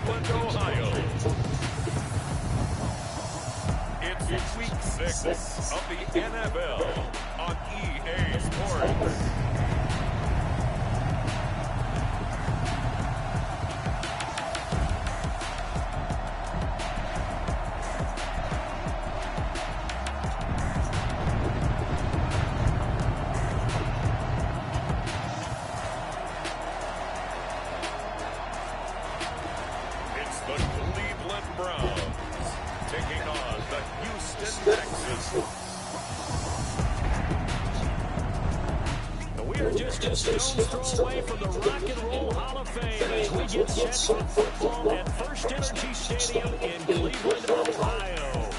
Cleveland, Ohio. It's Week 6 of the NFL on EA Sports. The Cleveland Browns taking on the Houston Texans. We are just a stone's throw away from the Rock and Roll Hall of Fame as we get set for football at First Energy Stadium in Cleveland, Ohio.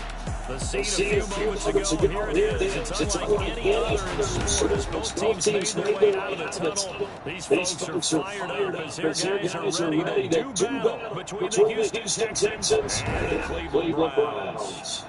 The scene a few moments ago, here it is. It's unlike any other in sports. Both teams made their way out of the tunnel. These folks are fired up as their guys are ready to do battle between the Houston Texans and the Cleveland Browns.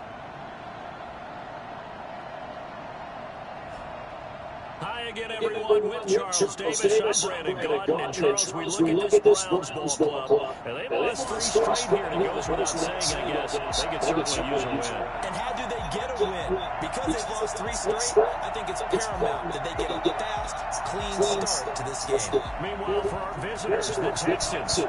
Hi again, everyone, with Charles Davis. I'm Brandon Gaudin, and Charles, we look at this Browns ball club, and they've lost three straight here, and it goes without saying, I guess, they could certainly use a win. And how do they get a win? Because they've lost three straight, I think it's paramount that they get a fast, clean start to this game. Meanwhile, for our visitors, the Texans, they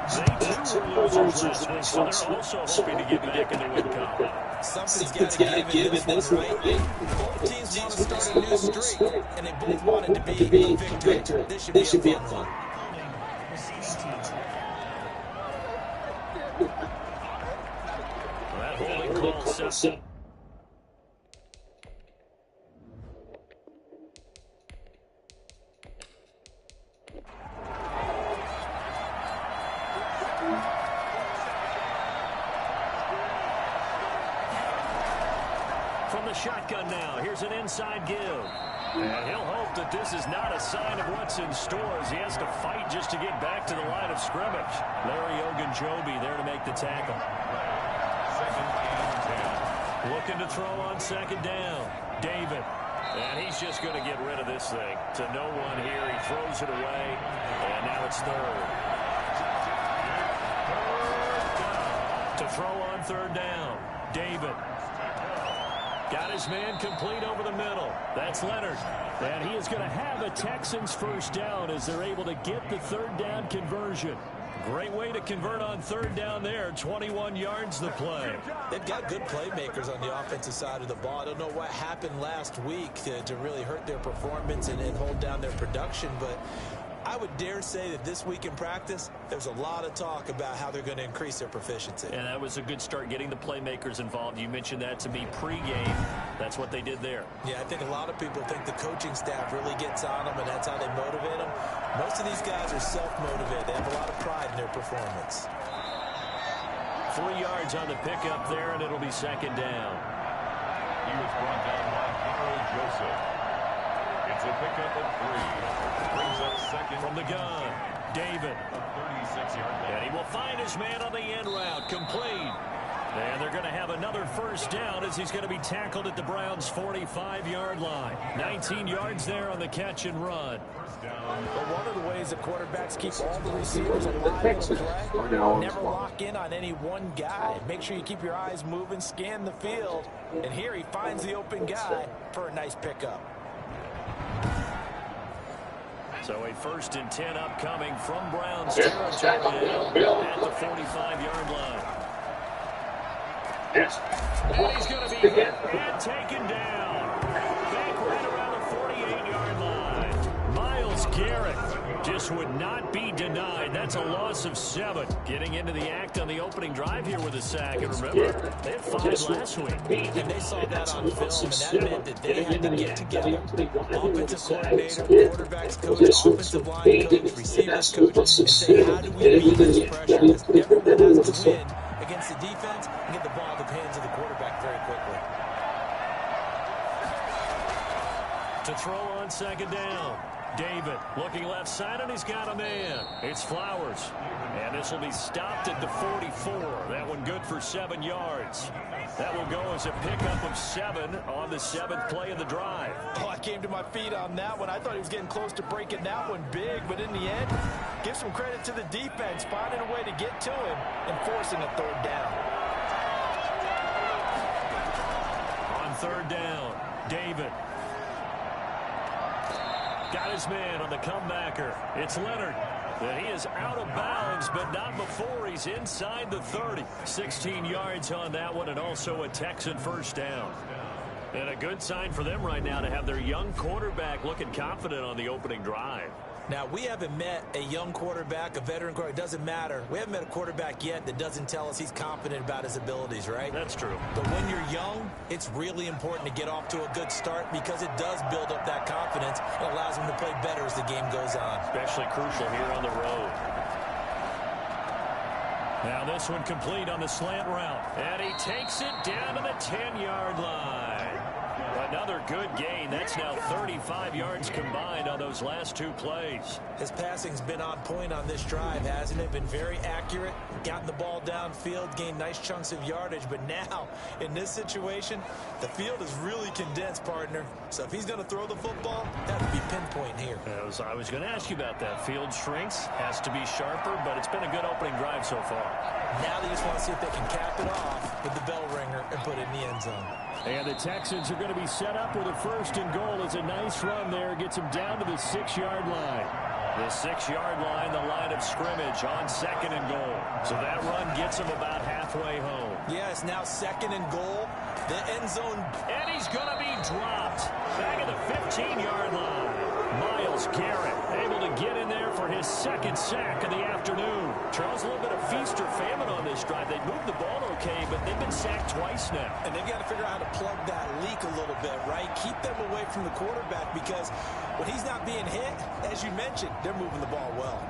too were losers last week, so they're also hoping to get back in the win column. Something's got to give in this one, right? Both teams want to start a new streak, and they both want it to be a victory. This should be a fun one. That holding call set. From the shotgun now, here's an inside give. And he'll hope that this is not a sign of what's in store as he has to fight just to get back to the line of scrimmage. Larry Ogunjobi there to make the tackle. Second and 10. Looking to throw on second down. David. And he's just going to get rid of this thing. To no one here. He throws it away. And now it's third. To throw on third down. David. Got his man complete over the middle. That's Leonard. And he is going to have a Texans first down as they're able to get the third down conversion. Great way to convert on third down there. 21 yards the play. They've got good playmakers on the offensive side of the ball. I don't know what happened last week to really hurt their performance and hold down their production, but I would dare say that this week in practice, there's a lot of talk about how they're going to increase their proficiency. And that was a good start getting the playmakers involved. You mentioned that to me pregame. That's what they did there. Yeah, I think a lot of people think the coaching staff really gets on them, and that's how they motivate them. Most of these guys are self-motivated. They have a lot of pride in their performance. 3 yards on the pickup there, and it'll be second down. He was brought down by Harold Joseph. It's a pickup of 3. Brings up second. From the gun, David. 36-yard line. And he will find his man on the end route, complete. And they're going to have another first down as he's going to be tackled at the Browns' 45-yard line. 19 yards there on the catch and run. First down. But one of the ways that quarterbacks keep all the receivers alive in the play, never lock in on any one guy. Make sure you keep your eyes moving, scan the field. And here he finds the open guy for a nice pickup. So a first and 10 upcoming from Browns territory at the 45-yard line. And he's going to be hit and taken down. Back right around the 48-yard line. Myles Garrett just would not be denied. That's a loss of 7. Getting into the act on the opening drive here with a sack. And remember, they had 5 last week. And they saw that on film, and that meant that they had to get together. Offensive coordinator, quarterbacks coach, offensive line coach, receivers coach, and say, how do we beat this pressure? Because everyone has to win against the defense and get the ball in the hands of the quarterback very quickly. To throw on second down. David looking left side, and he's got a man. It's Flowers. And this will be stopped at the 44. That one good for 7 yards. That will go as a pickup of 7 on the 7th play of the drive. Oh, I came to my feet on that one. I thought he was getting close to breaking that one big, but in the end, give some credit to the defense, finding a way to get to him and forcing a 3rd down. On 3rd down, David. Got his man on the comebacker. It's Leonard. And he is out of bounds, but not before he's inside the 30. 16 yards on that one, and also a Texan 1st down. And a good sign for them right now to have their young quarterback looking confident on the opening drive. Now, we haven't met a young quarterback, a veteran quarterback. It doesn't matter. We haven't met a quarterback yet that doesn't tell us he's confident about his abilities, right? That's true. But when you're young, it's really important to get off to a good start because it does build up that confidence and allows him to play better as the game goes on. Especially crucial here on the road. Now this one complete on the slant route. And he takes it down to the 10-yard line. Another good gain. That's now 35 yards combined on those last 2 plays. His passing's been on point on this drive, hasn't it? Been very accurate, gotten the ball downfield, gained nice chunks of yardage. But now, in this situation, the field is really condensed, partner. So if he's going to throw the football, that would be pinpoint here. I was going to ask you about that. Field shrinks, has to be sharper, but it's been a good opening drive so far. Now they just want to see if they can cap it off with the bell ringer and put it in the end zone. And the Texans are going to be set up with a 1st and goal. It's a nice run there. Gets them down to the 6-yard line. The 6-yard line, the line of scrimmage on 2nd and goal. So that run gets them about halfway home. Yeah, it's now 2nd and goal. The end zone. And he's going to be dropped. Back at the 15-yard line. Myles Garrett able to get in there for his 2nd sack of the afternoon. Charles, a little bit of feast or famine on this drive. They moved the ball okay, but they've been sacked twice now. And they've got to figure out how to plug that leak a little bit, right? Keep them away from the quarterback because when he's not being hit, as you mentioned, they're moving the ball well.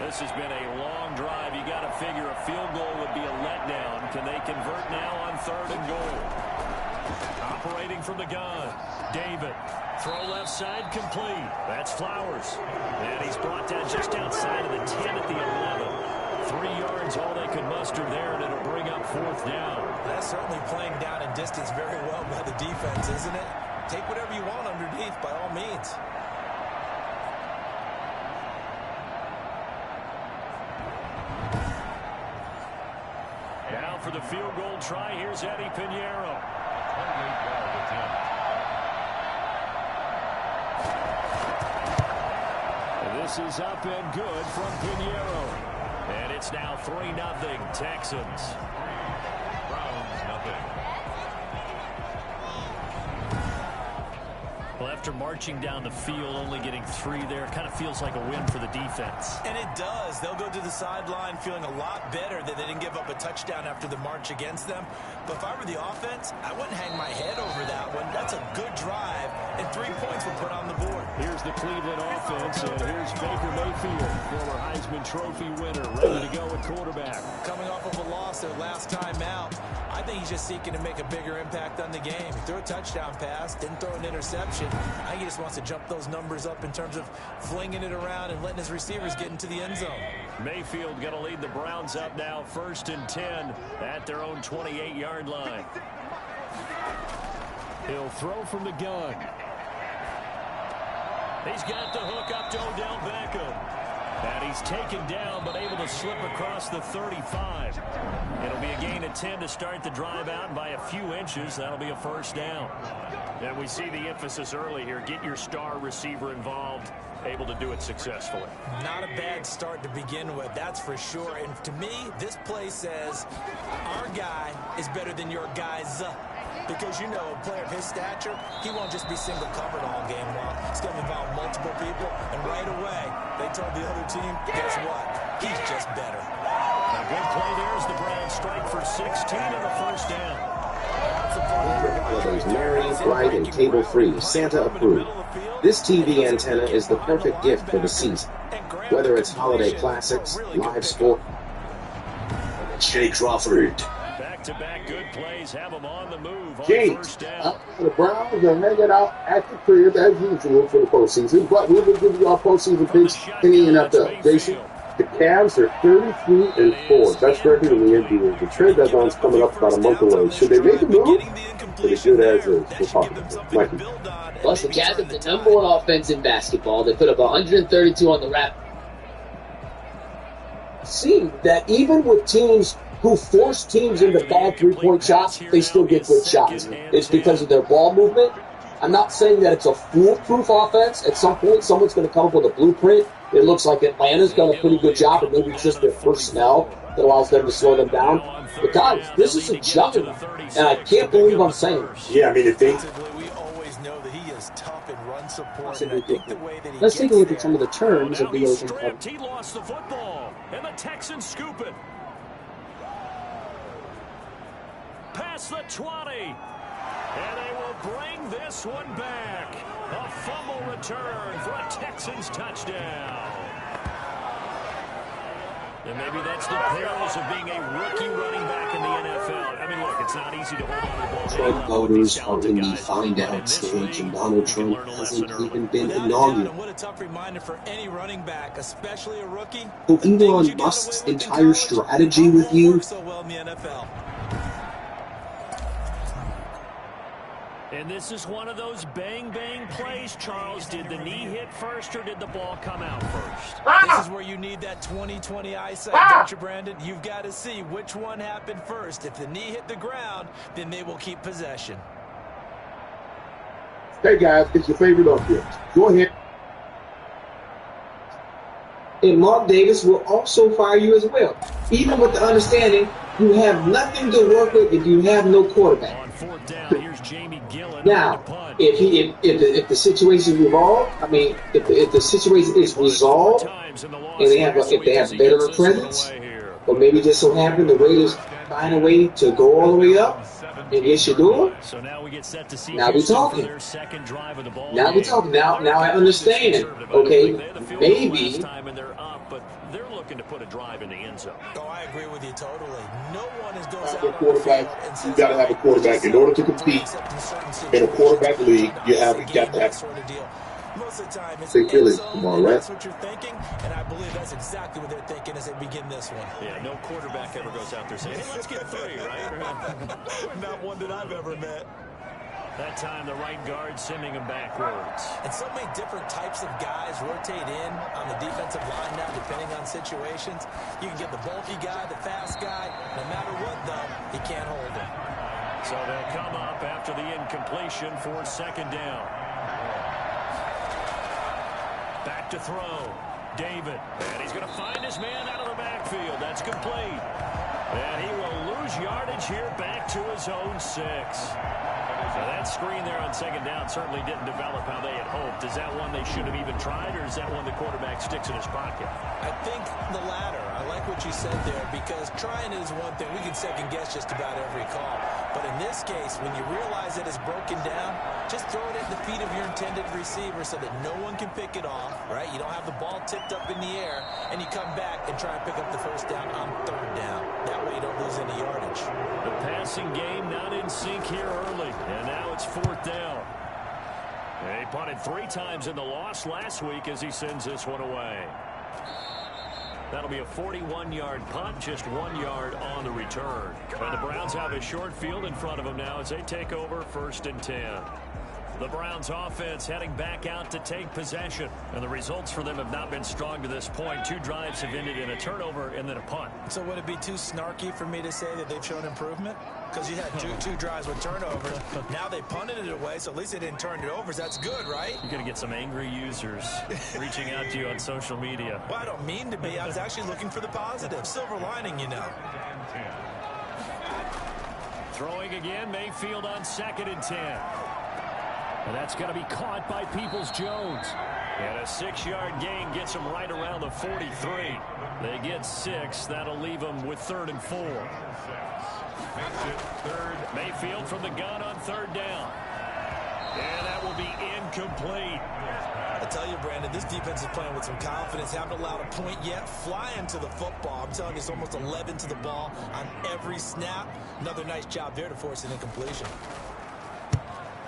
This has been a long drive. You got to figure a field goal would be a letdown. Can they convert now on 3rd and goal? Operating from the gun, David. Throw left side complete. That's Flowers. And he's brought down just outside of the 10 at the 11. 3 yards, all they could muster there, and it'll bring up 4th down. That's certainly playing down in distance very well by the defense, isn't it? Take whatever you want underneath, by all means. Now for the field goal try, here's Eddie Pinheiro. 28-yard attempt. This is up and good from Pinheiro. And it's now 3-0 Texans. Browns, nothing. Well, after marching down the field, only getting 3 there, kind of feels like a win for the defense. And it does. They'll go to the sideline feeling a lot better that they didn't give up a touchdown after the march against them. But if I were the offense, I wouldn't hang my head over that one. That's a good drive, and 3 points were put on the board. Here's the Cleveland offense, and here's Baker Mayfield, former Heisman Trophy winner, ready to go at quarterback. Coming off of a loss their last time out, I think he's just seeking to make a bigger impact on the game. He threw a touchdown pass, didn't throw an interception. I think he just wants to jump those numbers up in terms of flinging it around and letting his receivers get into the end zone. Mayfield going to lead the Browns up now, 1st and 10 at their own 28-yard line. He'll throw from the gun. He's got the hook up to Odell Beckham. And he's taken down, but able to slip across the 35. It'll be a gain of 10 to start the drive out, and by a few inches, that'll be a 1st down. And we see the emphasis early here. Get your star receiver involved, able to do it successfully. Not a bad start to begin with, that's for sure. And to me, this play says our guy is better than your guys. Because, you know, a player of his stature, he won't just be single covered all game long. He's going to involve multiple people, and right away, they told the other team, guess what? He's just better. A good play there as the Browns strike for 16 and a 1st down. Holidays merry, bright, and cable-free, Santa approved. This TV antenna is the perfect gift for the season. Whether it's holiday classics, live sport, Jay Crawford. back-to-back good plays have them on the move on James, first down. the Browns are hanging out at the crib as usual for the postseason, but we will give you our postseason picks in the NFL. Jason, the Cavs are 33-4, best record in the NBA. The trade deadline's coming up about a month away. Should they make a move? Pretty good as is. We'll talk about it. Mikey. Plus, the Cavs have the number one offense in basketball. They put up 132 on the Raptors. See that even with teams who force teams into bad three-point shots, they still get good shots. It's because of their ball movement. I'm not saying that it's a foolproof offense. At some point, someone's going to come up with a blueprint. It looks like Atlanta's done a pretty good job, and maybe it's just their personnel that allows them to slow them down. But guys, this is a juggernaut, and I can't believe I'm saying it. Yeah, I mean, we always know that he is tough in run support. And I think the way that he Let's take a look at some of the terms of the He's open stripped. He lost the football, and the Texans scoop it. Past the 20. And they will bring this one back. A fumble return for a Texans touchdown. And maybe that's the perils of being a rookie running back in the NFL. I mean, look, it's not easy to hold on to the ball. Trump voters are in the find-out stage, and Donald Trump hasn't even been inaugurated. What a tough reminder for any running back, especially a rookie. So Elon Musk's entire strategy with you so well in the NFL. And this is one of those bang-bang plays, Charles. Did the knee hit first or did the ball come out first? This is where you need that 20/20 eyesight, don't you, Brandon? You've got to see which one happened first. If the knee hit the ground, then they will keep possession. Hey, guys, it's your favorite offense. Go ahead. and Mark Davis will also fire you as well, even with the understanding you have nothing to work with if you have no quarterback. On fourth down, here's Jamie Gillen. Now, if the situation is resolved, I mean, if the situation is resolved, and if they have veteran presence, or maybe just so happen the Raiders find a way to go all the way up and get Shador. So now we get set to see. Now we're talking. Their second drive of the ball. Now we're talking. Now I understand. Okay, maybe. But they're looking to put a drive in the end zone. Oh, I agree with you totally. No one is going Have a quarterback. You got to have a quarterback in order to compete in a quarterback league. You got to have. Most of the time, it's Say Philly tomorrow, right? That's what you're thinking, and I believe that's exactly what they're thinking as they begin this one. Yeah, no quarterback ever goes out there saying, "Hey, let's get three," right? Not one that I've ever met. That time, the right guard sending him backwards. And so many different types of guys rotate in on the defensive line now, depending on situations. You can get the bulky guy, the fast guy. No matter what, though, he can't hold him. So they'll come up after the incompletion for second down. Back to throw. David. And he's going to find his man out of the backfield. That's complete. And he will lose yardage here back to his own 6. So that screen there on second down certainly didn't develop how they had hoped. Is that one they should have even tried, or is that one the quarterback sticks in his pocket? I think the latter. I like what you said there, because trying is one thing. We can second guess just about every call. But in this case, when you realize that it's broken down, just throw it at the feet of your intended receiver so that no one can pick it off, right? You don't have the ball tipped up in the air, and you come back and try and pick up the first down on third down. That way you don't lose any yardage. The passing game not in sync here early, and now it's fourth down. He punted 3 times in the loss last week as he sends this one away. That'll be a 41-yard punt, just 1 yard on the return. And the Browns have a short field in front of them now as they take over 1st and 10. The Browns offense heading back out to take possession. And the results for them have not been strong to this point. 2 drives have ended in a turnover and then a punt. So would it be too snarky for me to say that they've shown improvement? Because you had two drives with turnovers. Now they punted it away, so at least they didn't turn it over. So that's good, right? You're going to get some angry users reaching out to you on social media. Well, I don't mean to be. I was actually looking for the positive. Silver lining, you know. Throwing again, Mayfield on 2nd and 10. And that's going to be caught by Peoples-Jones. And a 6-yard gain gets them right around the 43. They get 6. That'll leave them with 3rd and 4. Mayfield from the gun on 3rd down. And that will be incomplete. I tell you, Brandon, this defense is playing with some confidence. Haven't allowed a point yet. Flying to the football. I'm telling you, it's almost 11 to the ball on every snap. Another nice job there to force an incompletion.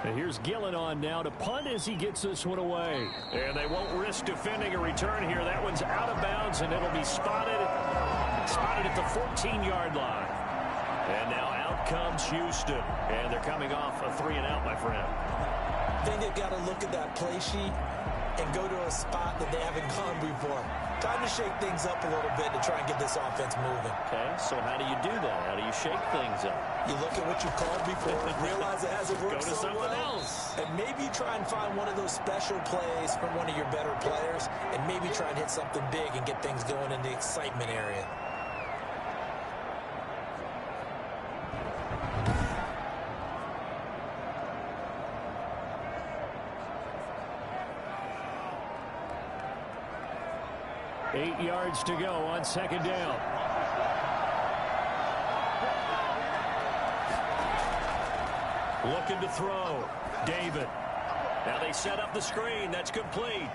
And here's Gillen on now to punt as he gets this one away. And they won't risk defending a return here. That one's out of bounds, and it'll be spotted at the 14-yard line. And now out comes Houston. And they're coming off a 3-and-out, my friend. I think they've got to look at that play sheet and go to a spot that they haven't gone before. Time to shake things up a little bit to try and get this offense moving. Okay, so how do you do that? How do you shake things up? You look at what you called before, realize it hasn't worked Go to so something well, else. and maybe try and find one of those special plays from one of your better players, and maybe try and hit something big and get things going in the excitement area. Eight yards to go on second down. Looking to throw. David. Now they set up the screen. That's complete.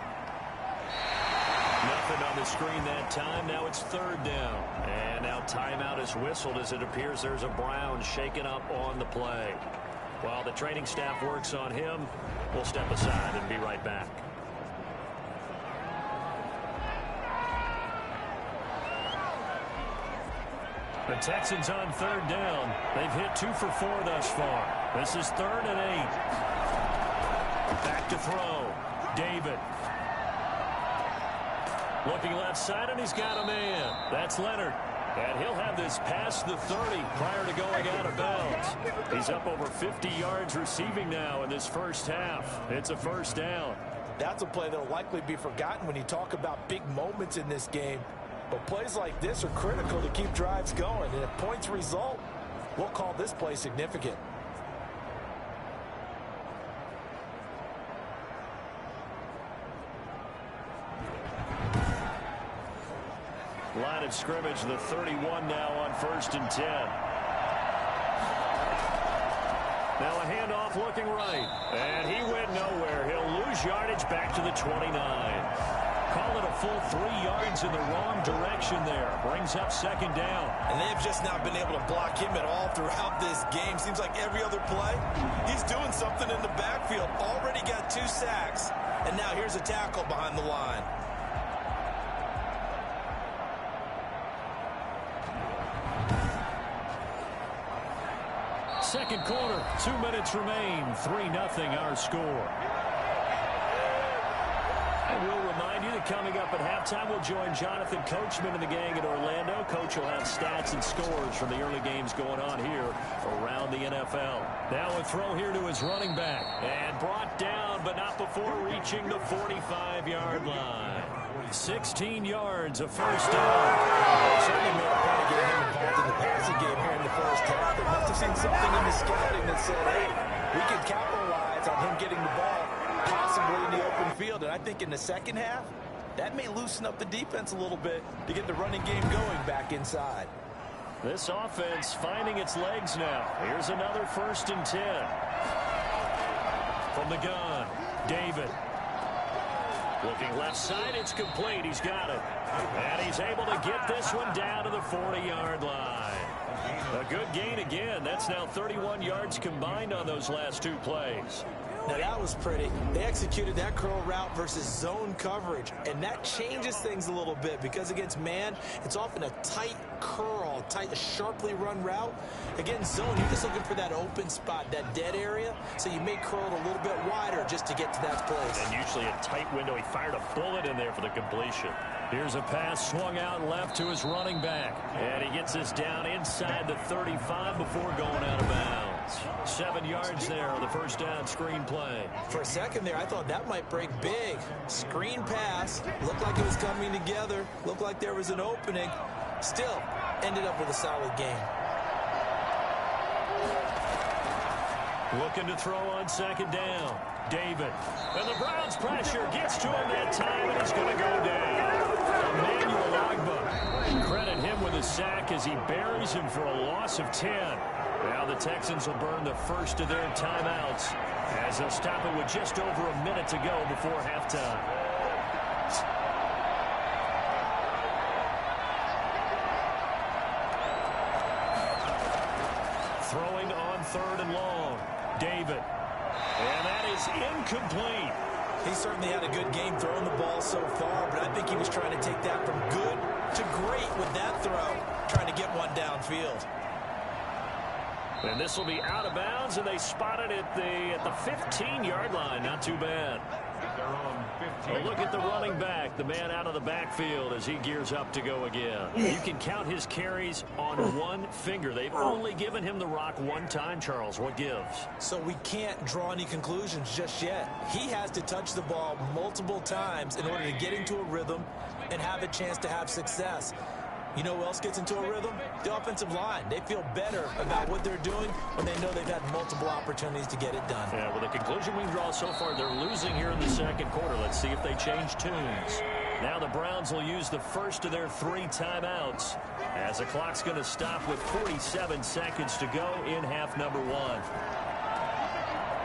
Nothing on the screen that time. Now it's third down. And now timeout is whistled as it appears there's a Brown shaken up on the play. While the training staff works on him, we'll step aside and be right back. The Texans on third down. They've hit 2 for 4 thus far. This is 3rd and 8. Back to throw. David. Looking left side, and he's got a man. That's Leonard. And he'll have this past the 30 prior to going out of bounds. He's up over 50 yards receiving now in this first half. It's a first down. That's a play that will likely be forgotten when you talk about big moments in this game. But plays like this are critical to keep drives going. And if points result, we'll call this play significant. Line of scrimmage, the 31 now on 1st and 10. Now a handoff looking right. And he went nowhere. He'll lose yardage back to the 29. Call it a full 3 yards in the wrong direction there. Brings up second down. And they've just not been able to block him at all throughout this game. Seems like every other play, he's doing something in the backfield. Already got 2 sacks. And now here's a tackle behind the line. Second quarter, 2 minutes remain. 3-0 our score. I will remind you that coming up at halftime, we'll join Jonathan Coachman and the gang in Orlando. Coach will have stats and scores from the early games going on here around the NFL. Now a throw here to his running back. And brought down, but not before reaching the 45-yard line. 16 yards, a first down. Certainly made a point of getting him involved in the passing game here in the first half. They must have seen something in the scouting that said, hey, we can capitalize on him getting the ball possibly in the open field. And I think in the second half, that may loosen up the defense a little bit to get the running game going back inside. This offense finding its legs now. Here's another 1st and 10. From the gun, David. Looking left side, it's complete. He's got it. And he's able to get this one down to the 40-yard line. A good gain again. That's now 31 yards combined on those last 2 plays. Now that was pretty. They executed that curl route versus zone coverage, and that changes things a little bit because against man, it's often a tight curl, a sharply run route. Against zone, you're just looking for that open spot, that dead area, so you may curl it a little bit wider just to get to that place. And usually a tight window. He fired a bullet in there for the completion. Here's a pass swung out left to his running back. And he gets this down inside the 35 before going out of bounds. 7 yards there on the first down screen play. For a second there, I thought that might break big. Screen pass. Looked like it was coming together. Looked like there was an opening. Still, ended up with a solid game. Looking to throw on second down. David. And the Browns pressure gets to him that time, and he's going to go down. Emmanuel Ogbah. Credit him with a sack as he buries him for a loss of 10. Now the Texans will burn the first of their timeouts As they'll stop it with just over a minute to go before halftime. Throwing on 3rd and long. David. And that is incomplete. He certainly had a good game throwing the ball so far, but I think he was trying to take that from good to great with that throw, trying to get one downfield. And this will be out of bounds, and they spot it at the 15-yard line. Not too bad. A look at the running back, the man out of the backfield as he gears up to go again. You can count his carries on one finger. They've only given him the rock one time, Charles. What gives? So we can't draw any conclusions just yet. He has to touch the ball multiple times in order to get into a rhythm and have a chance to have success. You know who else gets into a rhythm? The offensive line. They feel better about what they're doing when they know they've had multiple opportunities to get it done. Yeah, well, the conclusion we draw so far, they're losing here in the second quarter. Let's see if they change tunes. Now the Browns will use the first of their 3 timeouts as the clock's going to stop with 47 seconds to go in half number 1.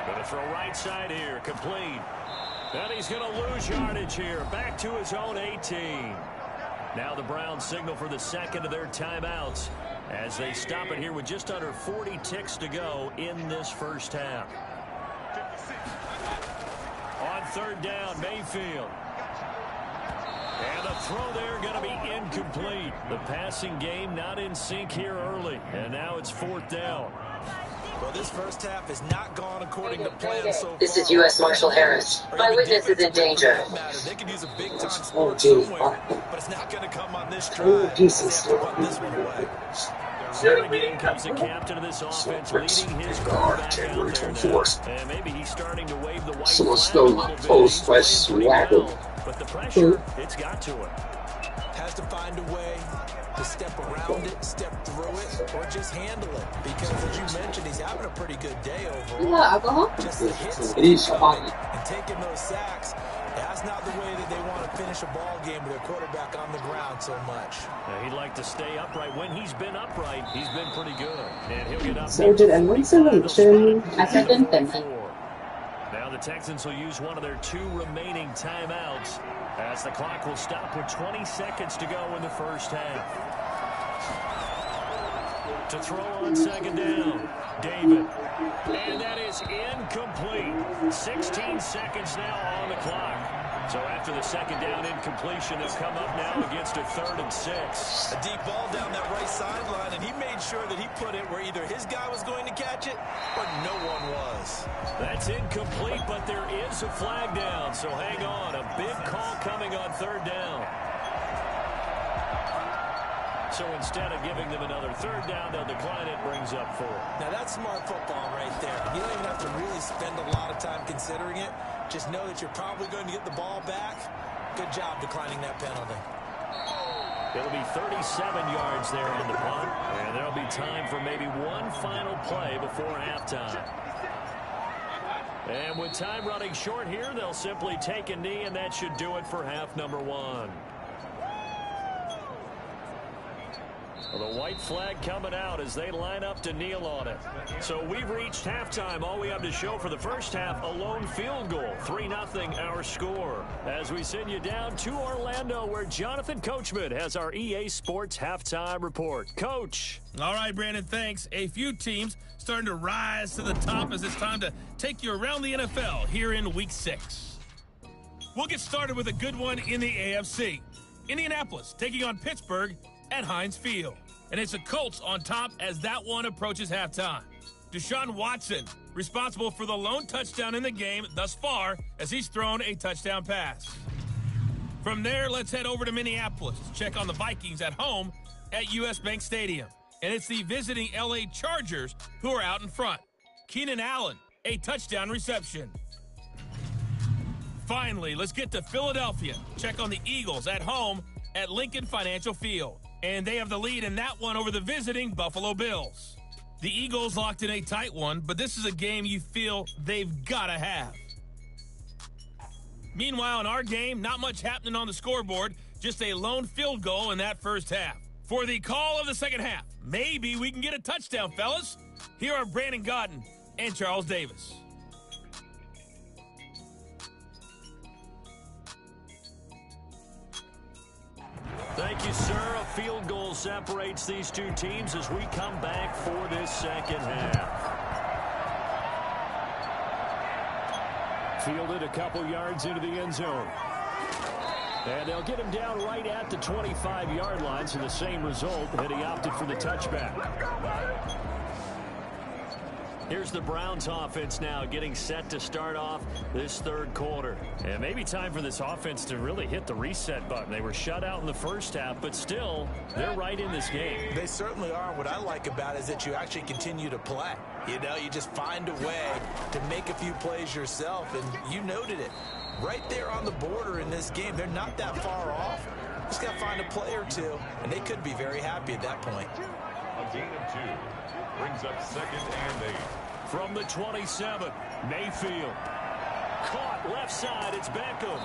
Going to throw right side here, complete. And he's going to lose yardage here, back to his own 18. Now the Browns signal for the second of their timeouts as they stop it here with just under 40 ticks to go in this first half. On 3rd down, Mayfield. And the throw there going to be incomplete. The passing game not in sync here early. And now it's 4th down. Well, this first half has not gone according to plan so far. This is U.S. Marshal Harris. My witness is in danger. They could use a big-time sport somewhere, but it's not going to come on this drive. They have to put this one away. Again comes the captain of this offense, leading his quarterback out there now. And maybe he's starting to wave the white Someone flag stole a my little post bit. by He's playing pretty swagger. well, but the pressure, it's got to him. Has to find a way to step around it, step through it, or just handle it. Because, as you mentioned, he's having a pretty good day overall. You want alcohol? Just the hits It is fine. and taking those sacks, that's not the way that they want to finish a ball game with their quarterback on the ground so much. He'd like to stay upright. When he's been upright, he's been pretty good. And he'll get up. So did anyone solution? I said Now the Texans will use one of their 2 remaining timeouts as the clock will stop with 20 seconds to go in the first half. To throw on 2nd down, David. And that is incomplete. 16 seconds now on the clock. So after the 2nd down incompletion, they'll come up now against a 3rd and 6. A deep ball down that right sideline, and he made sure that he put it where either his guy was going to catch it or no one was. That's incomplete, but there is a flag down, so hang on. A big call coming on 3rd down. So instead of giving them another 3rd down, they'll decline it, brings up 4. Now that's smart football right there. You don't even have to really spend a lot of time considering it. Just know that you're probably going to get the ball back. Good job declining that penalty. It'll be 37 yards there on the punt, and there'll be time for maybe one final play before halftime. And with time running short here, they'll simply take a knee, and that should do it for half number 1. Well, the white flag coming out as they line up to kneel on it. So we've reached halftime. All we have to show for the first half, a lone field goal. 3-0 our score. As we send you down to Orlando, where Jonathan Coachman has our EA Sports halftime report. Coach. All right, Brandon, thanks. A few teams starting to rise to the top as it's time to take you around the NFL here in Week 6. We'll get started with a good one in the AFC. Indianapolis taking on Pittsburgh at Heinz Field. And it's the Colts on top as that one approaches halftime. Deshaun Watson, responsible for the lone touchdown in the game thus far as he's thrown a touchdown pass. From there, let's head over to Minneapolis to check on the Vikings at home at US Bank Stadium. And it's the visiting LA Chargers who are out in front. Keenan Allen, a touchdown reception. Finally, let's get to Philadelphia. Check on the Eagles at home at Lincoln Financial Field. And they have the lead in that one over the visiting Buffalo Bills. The Eagles locked in a tight one, but this is a game you feel they've got to have. Meanwhile, in our game, not much happening on the scoreboard, just a lone field goal in that first half. For the call of the second half, maybe we can get a touchdown, fellas. Here are Brandon Godden and Charles Davis. Thank you, sir. A field goal separates these two teams as we come back for this second half. Fielded a couple yards into the end zone. And they'll get him down right at the 25-yard line, so the same result, and he opted for the touchback. Here's the Browns offense now getting set to start off this third quarter. And maybe time for this offense to really hit the reset button. They were shut out in the first half, but still, they're right in this game. They certainly are. What I like about it is that you actually continue to play. You know, you just find a way to make a few plays yourself, and you noted it. Right there on the border in this game, they're not that far off. Just got to find a play or two, and they could be very happy at that point. A gain of 2 brings up 2nd and 8. From the 27, Mayfield. Caught left side, it's Beckham.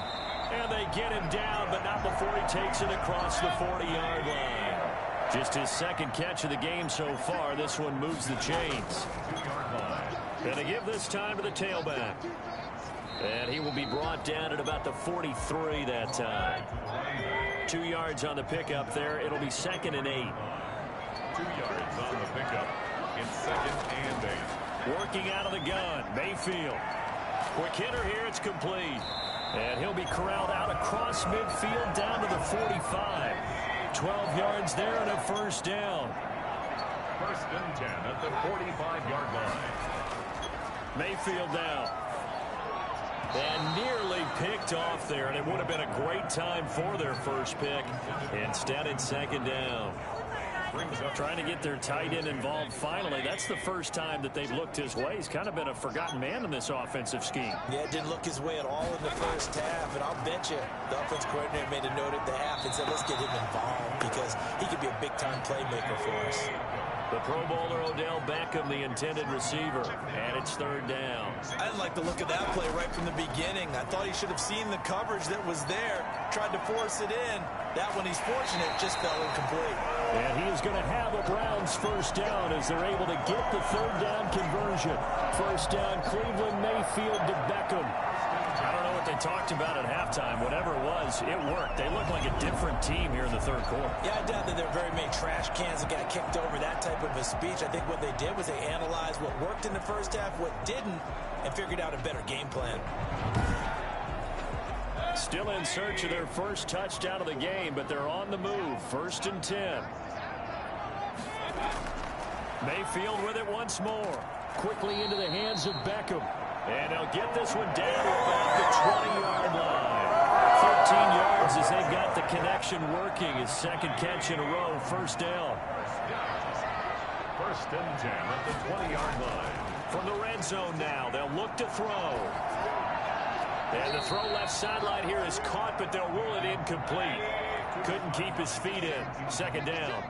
And they get him down, but not before he takes it across the 40-yard line. Just his second catch of the game so far. This one moves the chains. 2-yard line. And they give this time to the tailback. And he will be brought down at about the 43 that time. 2 yards on the pickup there. It'll be 2nd and 8. 2 yards on the pickup. It's 2nd and 8. Working out of the gun, Mayfield. Quick hitter here, it's complete. And he'll be corralled out across midfield down to the 45. 12 yards there and a first down. 1st and 10 at the 45-yard line. Mayfield down. And nearly picked off there, and it would have been a great time for their first pick. Instead, it's 2nd down. Trying to get their tight end involved finally. That's the first time that they've looked his way. He's kind of been a forgotten man in this offensive scheme. Yeah, it didn't look his way at all in the first half, and I'll bet you the offense coordinator made a note at the half and said, let's get him involved because he could be a big-time playmaker for us. The Pro Bowler Odell Beckham, the intended receiver, and it's 3rd down. I didn't like the look of that play right from the beginning. I thought he should have seen the coverage that was there, tried to force it in. That one, he's fortunate, just fell incomplete. And he is going to have a Browns first down as they're able to get the 3rd down conversion. First down, Cleveland, Mayfield to Beckham. I don't know what they talked about at halftime. Whatever it was, it worked. They look like a different team here in the third quarter. Yeah, I doubt that there are very many trash cans that got kicked over, that type of a speech. I think what they did was they analyzed what worked in the first half, what didn't, and figured out a better game plan. Still in search of their first touchdown of the game, but they're on the move. 1st and 10. Mayfield with it once more. Quickly into the hands of Beckham. And they'll get this one down to about the 20-yard line. 13 yards as they've got the connection working. His second catch in a row. First down. 1st and 10 at the 20-yard line. From the red zone now, they'll look to throw. And the throw left sideline here is caught, but they'll rule it incomplete. Couldn't keep his feet in. 2nd down.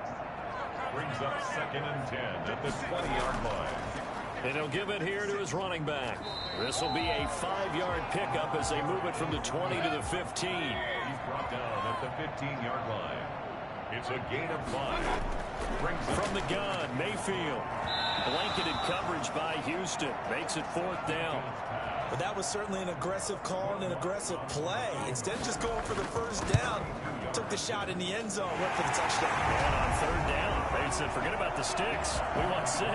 Brings up 2nd and 10 at the 20-yard line. And he'll give it here to his running back. This will be a 5-yard pickup as they move it from the 20 to the 15. He's brought down at the 15-yard line. It's a gain of 5. Brings from the gun, Mayfield. Blanketed coverage by Houston. Makes it 4th down. But that was certainly an aggressive call and an aggressive play. Instead of just going for the first down, took the shot in the end zone, went for the touchdown. And on 3rd down, they said, forget about the sticks. We want 6.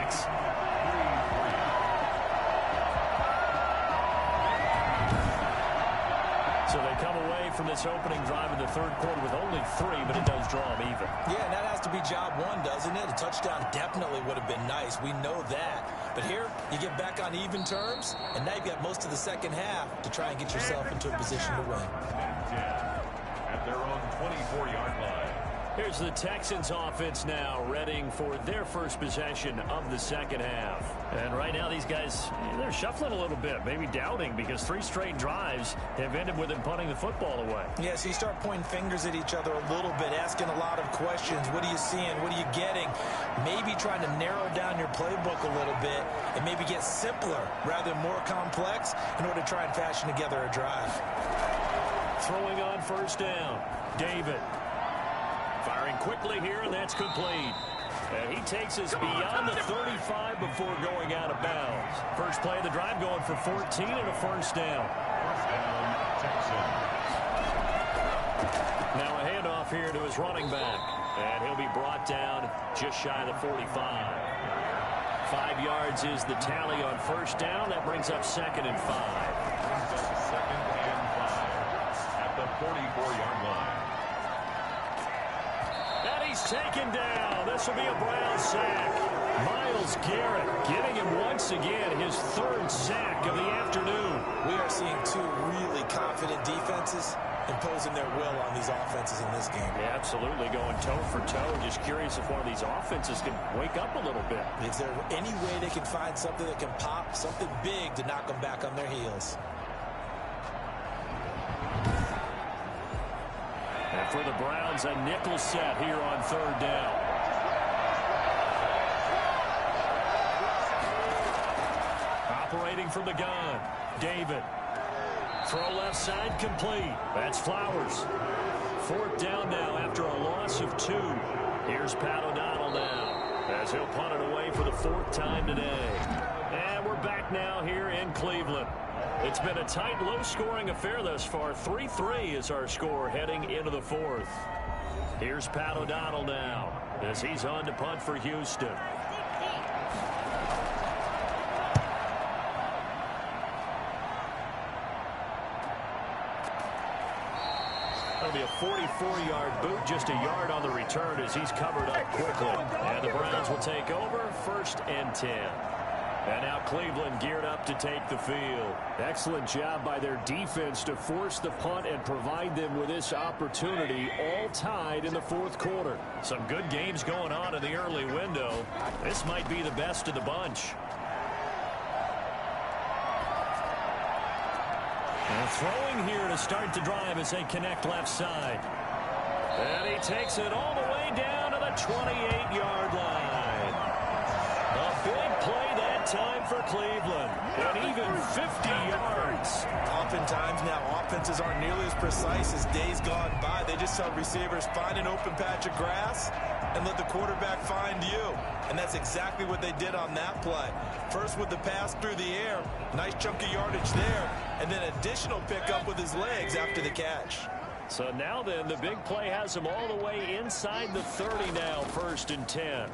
So they come away from this opening drive in the third quarter with only 3, but it does draw them even. Yeah, and that has to be job 1, doesn't it? A touchdown definitely would have been nice. We know that. But here, you get back on even terms, and now you've got most of the second half to try and get yourself into a position to win. At their own 24-yard line. Here's the Texans offense now, readying for their first possession of the second half. And right now, these guys, they're shuffling a little bit, maybe doubting, because 3 straight drives have ended with them punting the football away. Yeah, so you start pointing fingers at each other a little bit, asking a lot of questions. What are you seeing? What are you getting? Maybe trying to narrow down your playbook a little bit and maybe get simpler rather than more complex in order to try and fashion together a drive. Throwing on first down, David. Firing quickly here, and that's complete. And he takes us beyond the 35 before going out of bounds. First play of the drive going for 14 and a first down. First down, Texans. Now a handoff here to his running back. And he'll be brought down just shy of the 45. 5 yards is the tally on first down. That brings up 2nd and 5. Brings up 2nd and 5 at the 44-yard line. And he's taken down. This will be a Brown sack. Myles Garrett getting him once again his 3rd sack of the afternoon. We are seeing 2 really confident defenses imposing their will on these offenses in this game. Yeah, absolutely, going toe for toe. Just curious if one of these offenses can wake up a little bit. Is there any way they can find something that can pop, something big to knock them back on their heels? And for the Browns, a nickel set here on 3rd down. Operating from the gun, David. Throw left side complete. That's Flowers. 4th down now after a loss of 2. Here's Pat O'Donnell now as he'll punt it away for the 4th time today. And we're back now here in Cleveland. It's been a tight, low-scoring affair thus far. 3-3 is our score heading into the 4th. Here's Pat O'Donnell now as he's on to punt for Houston. That'll be a 44-yard boot, just a yard on the return as he's covered up quickly. And the Browns will take over, 1st and 10. And now Cleveland geared up to take the field. Excellent job by their defense to force the punt and provide them with this opportunity, all tied in the 4th quarter. Some good games going on in the early window. This might be the best of the bunch. And throwing here to start the drive as they connect left side. And he takes it all the way down to the 28-yard line. A big play that time for Cleveland. And even 50 yards. Oftentimes now offenses aren't nearly as precise as days gone by. They just tell receivers, find an open patch of grass and let the quarterback find you. And that's exactly what they did on that play. First with the pass through the air, nice chunk of yardage there, and then additional pickup with his legs after the catch. So now then, the big play has him all the way inside the 30 now, 1st and 10.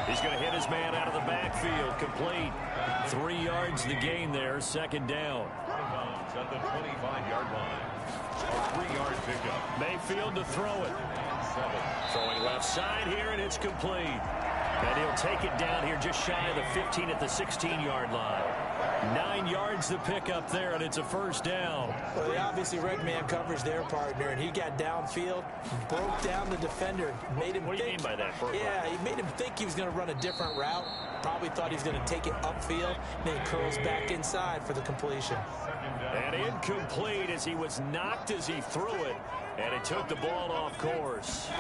He's going to hit his man out of the backfield, complete. 3 yards the gain there, 2nd down. At the 25-yard line. A 3-yard pickup. Mayfield to throw it. 7. Throwing left side here, and it's complete. And he'll take it down here just shy of the 15 at the 16-yard line. 9 yards the pickup there, and it's a 1st down. Well, they obviously red man coverage their partner, and he got downfield, broke down the defender, made him What do you mean by that, Burkle? Yeah, he made him think he was going to run a different route. Probably thought he was going to take it upfield, then he curls back inside for the completion. And incomplete as he was knocked as he threw it, and it took the ball off course.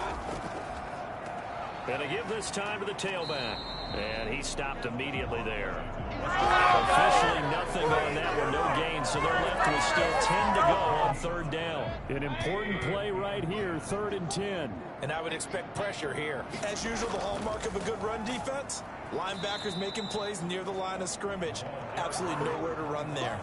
And to give this time to the tailback. And he stopped immediately there. Officially nothing on that one, no gain, so they're left with still 10 to go on 3rd down. An important play right here, 3rd and 10. And I would expect pressure here. As usual, the hallmark of a good run defense, linebackers making plays near the line of scrimmage. Absolutely nowhere to run there.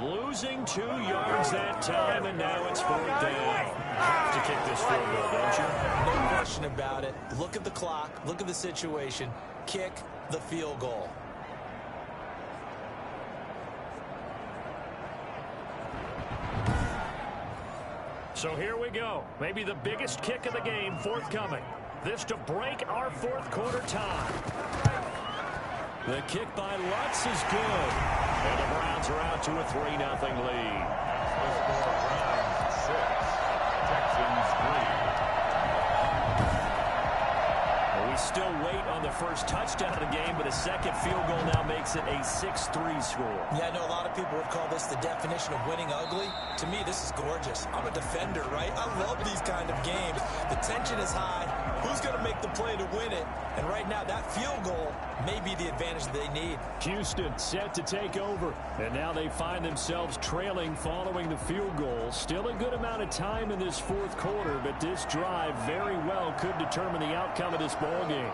Losing 2 yards that time, and now it's 4th down. Have to kick this field goal, don't you? No question about it. Look at the clock. Look at the situation. Kick the field goal. So here we go. Maybe the biggest kick of the game forthcoming. This to break our 4th quarter tie. The kick by Lutz is good. And the Browns are out to a 3-0 lead. Browns 6, Texans 3. We still wait on the first touchdown of the game, but a second field goal now makes it a 6-3 score. Yeah, I know a lot of people would call this the definition of winning ugly. To me, this is gorgeous. I'm a defender, right? I love these kind of games. The tension is high. Who's going to make the play to win it? And right now, that field goal may be the advantage they need. Houston set to take over. And now they find themselves trailing following the field goal. Still a good amount of time in this 4th quarter, but this drive very well could determine the outcome of this ball game.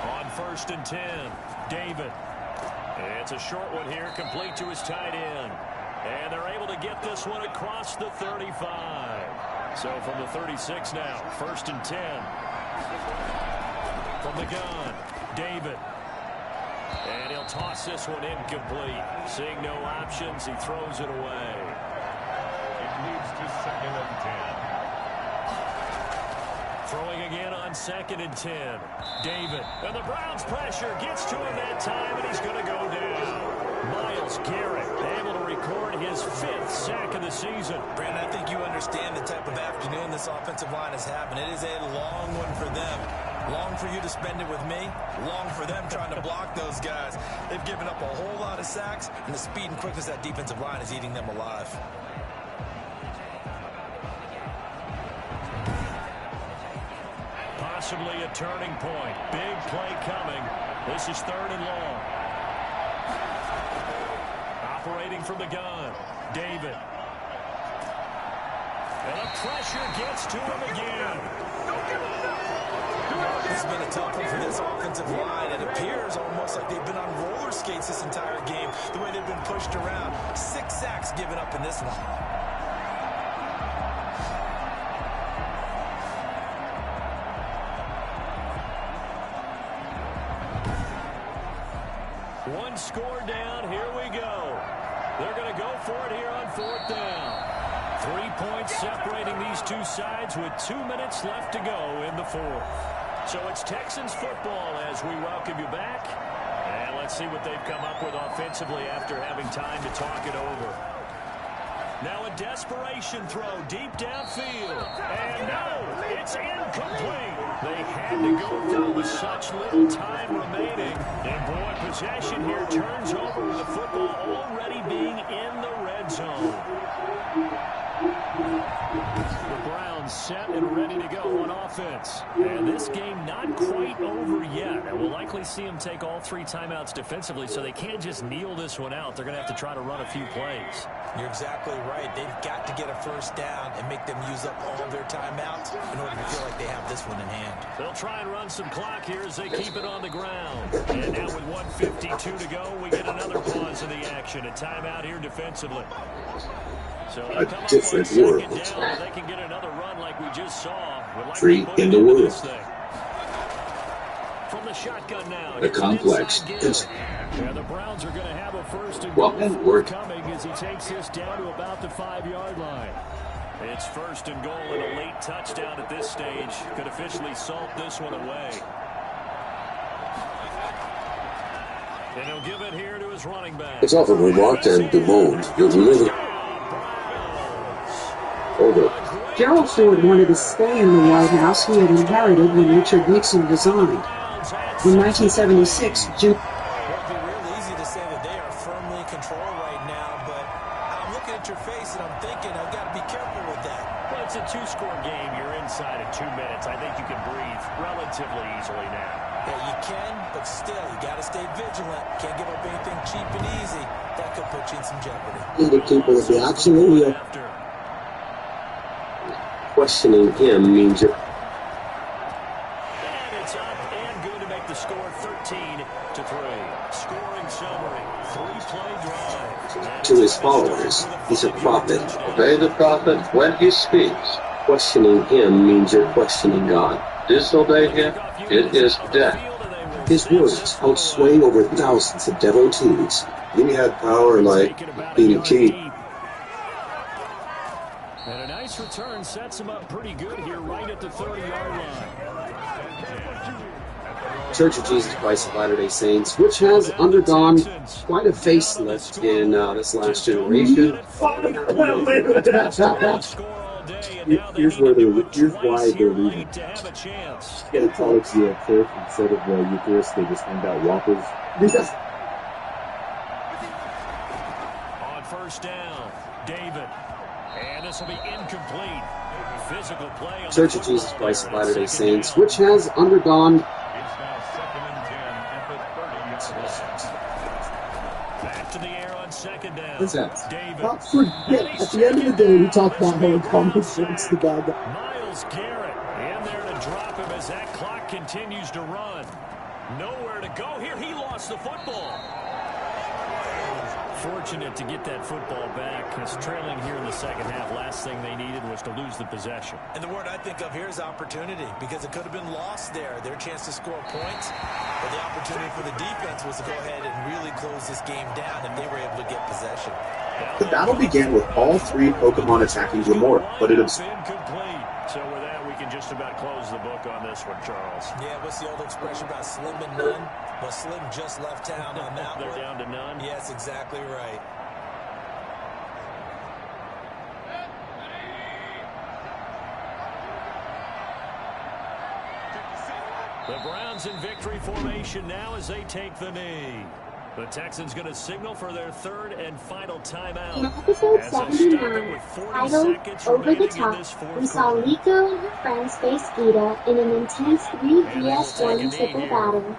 On first and 10. David. It's a short one here, complete to his tight end. And they're able to get this one across the 35. So from the 36 now, first and 10. From the gun, David. And he'll toss this one incomplete. Seeing no options, he throws it away. It leads to second and 10. Throwing again on second and 10. David. And the Browns' pressure gets to him that time, and he's going to go down. Myles Garrett able to record his 5th sack of the season. Brandon, I think you understand the type of afternoon this offensive line is having. It is a long one for them. Long for you to spend it with me. Long for them trying to block those guys. They've given up a whole lot of sacks, and the speed and quickness of that defensive line is eating them alive. Possibly a turning point. Big play coming. This is 3rd and long. Operating from the gun, David. And the pressure gets to him again. This has been a tough one for this offensive line. It appears almost like they've been on roller skates this entire game, the way they've been pushed around. 6 sacks given up in this one. One score down. Here we go. They're going to go for it here on 4th down. 3 points separating these two sides with 2 minutes left to go in the 4th. So it's Texans football as we welcome you back. And let's see what they've come up with offensively after having time to talk it over. Now a desperation throw deep downfield. And no, it's incomplete. They had to go through with such little time remaining. And boy, possession here turns over with the football already being in the red zone. The Browns set and ready to go on offense. And this game not quite over yet. And we'll likely see them take all 3 timeouts defensively, so they can't just kneel this one out. They're going to have to try to run a few plays. You're exactly right. They've got to get a first down and make them use up all their timeouts in order to feel like they have this one in hand. They'll try and run some clock here as they keep it on the ground. And now with 1:52 to go, we get another pause in the action. A timeout here defensively. So they'll come up on 2nd down. If they can get another run like we just saw, we'd like Free in the world. this thing. From the shotgun now. The complex is. Yeah, the Browns are going to have a first and Well, goal work. coming as he takes this down to about the 5-yard line. It's first and goal and a late touchdown at this stage. Could officially salt this one away. And he'll give it here to his running back. It's often remarked and bemoaned that living over. Gerald Ford wanted to stay in the White House he had inherited when Richard Nixon resigned. In 1976, Jim... It would be real easy to say that they are firmly in control right now, but I'm looking at your face and I'm thinking I've got to be careful with that. Well, it's a 2-score game. You're inside of 2 minutes. I think you can breathe relatively easily now. Yeah, you can, but still, you got to stay vigilant. Can't give up anything cheap and easy. That could put you in some jeopardy. The people of the absolutely questioning him means you're. And it's up and good to make the score 13-3. Scoring summary, 3-play drive. To his followers, he's a prophet. Obey the prophet when he speaks. Questioning him means you're questioning God. Disobey him, it is death. His words held sway over thousands of devotees. He had power like being a king. And a nice return sets him up pretty good here right at the 30-yard line. Church of Jesus Christ of Latter-day Saints, which has undergone quite a facelift in this last generation. Here's why they're leaving. Get a college year first instead of Eucharist, they just hand out Whoppers. On first down, David. And this will be incomplete. Physical play on Church of Jesus Christ of Latter-day Saints, which has undergone. It's now 2nd and 10 at the 30-yard line. Back to the air on 2nd down. What's that? David. Don't forget, at the end of the day, we talk about how common sense the bad guy. Myles Garrett in there to drop him as that clock continues to run. Nowhere to go here. He lost the football. Fortunate to get that football back, because trailing here in the second half, last thing they needed was to lose the possession. And the word I think of here is opportunity, because it could have been lost there. Their chance to score points, but the opportunity for the defense was to go ahead and really close this game down if they were able to get possession. The battle began with all three Pokemon attacking Gamora, but it was incomplete. So with that, we can just about close the book on this one, Charles. Yeah, what's the old expression about slim and none? Well, Slim just left town on that They're one. down to none? Yes, exactly right. The Browns in victory formation now as they take the knee. The Texans going to signal for their third and final timeout. In episode 79, titled Over the Top, we saw Rico and her friends face Gita in an intense 3 vs 1 triple battle.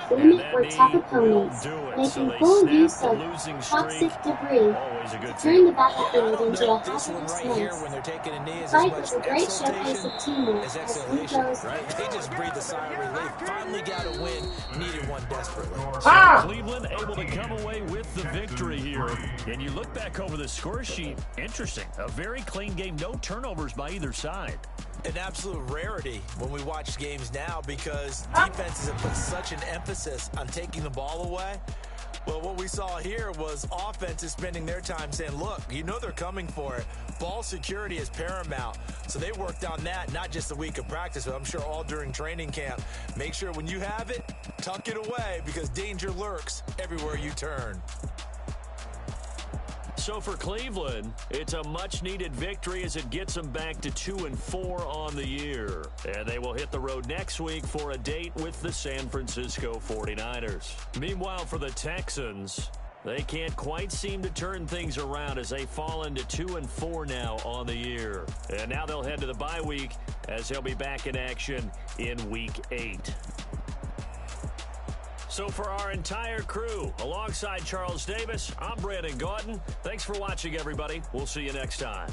The women were tough opponents, making full use of toxic debris to turn the battlefield into a hazardous mess. Fight was a great showcase of teamwork as Rico's They just breathed a sigh of relief. Finally got a win. Needed one desperately. Cleveland able to come away with the victory here. And you look back over the score sheet, interesting. A very clean game, no turnovers by either side. An absolute rarity when we watch games now, because defenses have put such an emphasis on taking the ball away. Well, what we saw here was offenses spending their time saying, look, you know they're coming for it. Ball security is paramount. So they worked on that, not just a week of practice, but I'm sure all during training camp. Make sure when you have it, tuck it away, because danger lurks everywhere you turn. So for Cleveland, it's a much-needed victory as it gets them back to 2-4 on the year. And they will hit the road next week for a date with the San Francisco 49ers. Meanwhile, for the Texans, they can't quite seem to turn things around as they fall into 2-4 now on the year. And now they'll head to the bye week as they'll be back in action in Week 8. So for our entire crew, alongside Charles Davis, I'm Brandon Gaudin. Thanks for watching, everybody. We'll see you next time.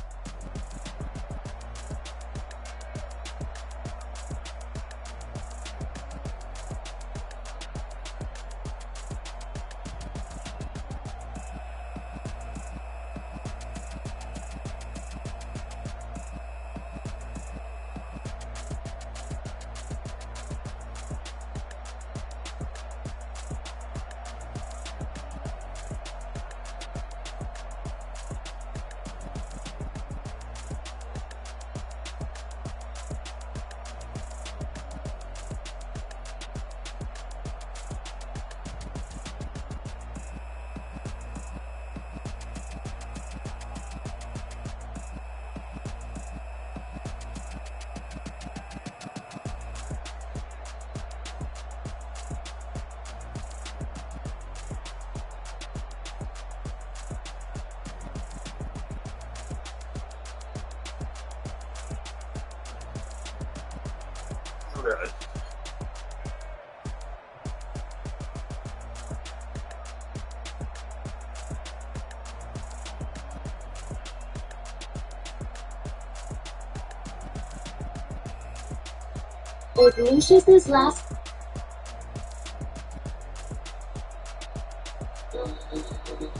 Ignatius's last.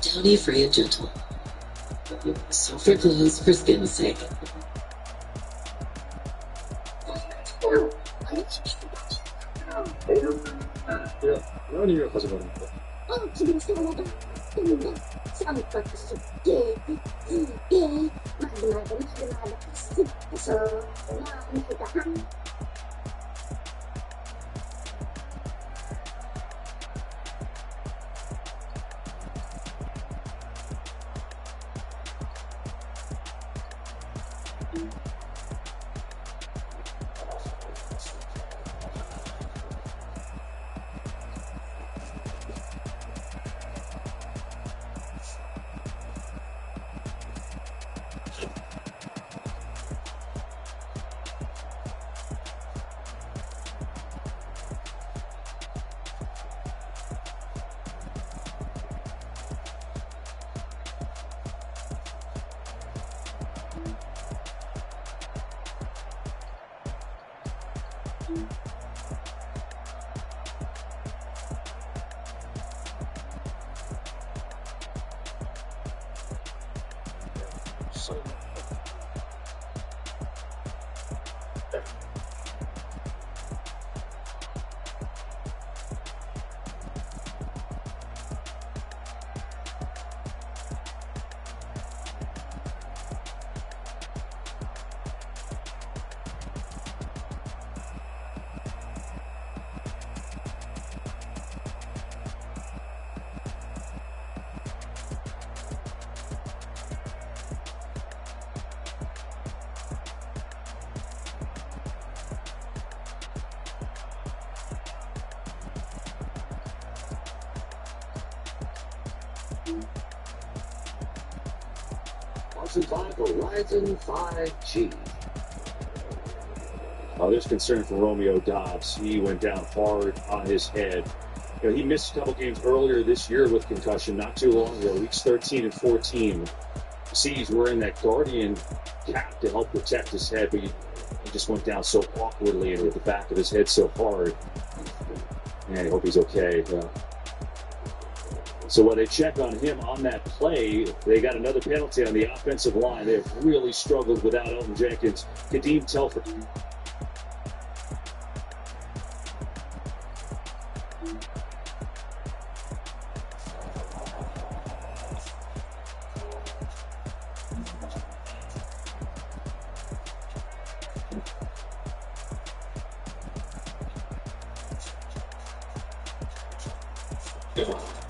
Downy, free and gentle. Sulfur glows for skin's sake. Sponsored by Verizon 5G. There's concern for Romeo Dobbs. He went down hard on his head. He missed a couple games earlier this year with concussion, not too long ago, weeks 13 and 14. The Seas were in that Guardian cap to help protect his head, but he just went down so awkwardly and hit the back of his head so hard. Man, I hope he's okay. So when they check on him on that play, they got another penalty on the offensive line. They have really struggled without Elton Jenkins. Kadeem Telford. Yeah.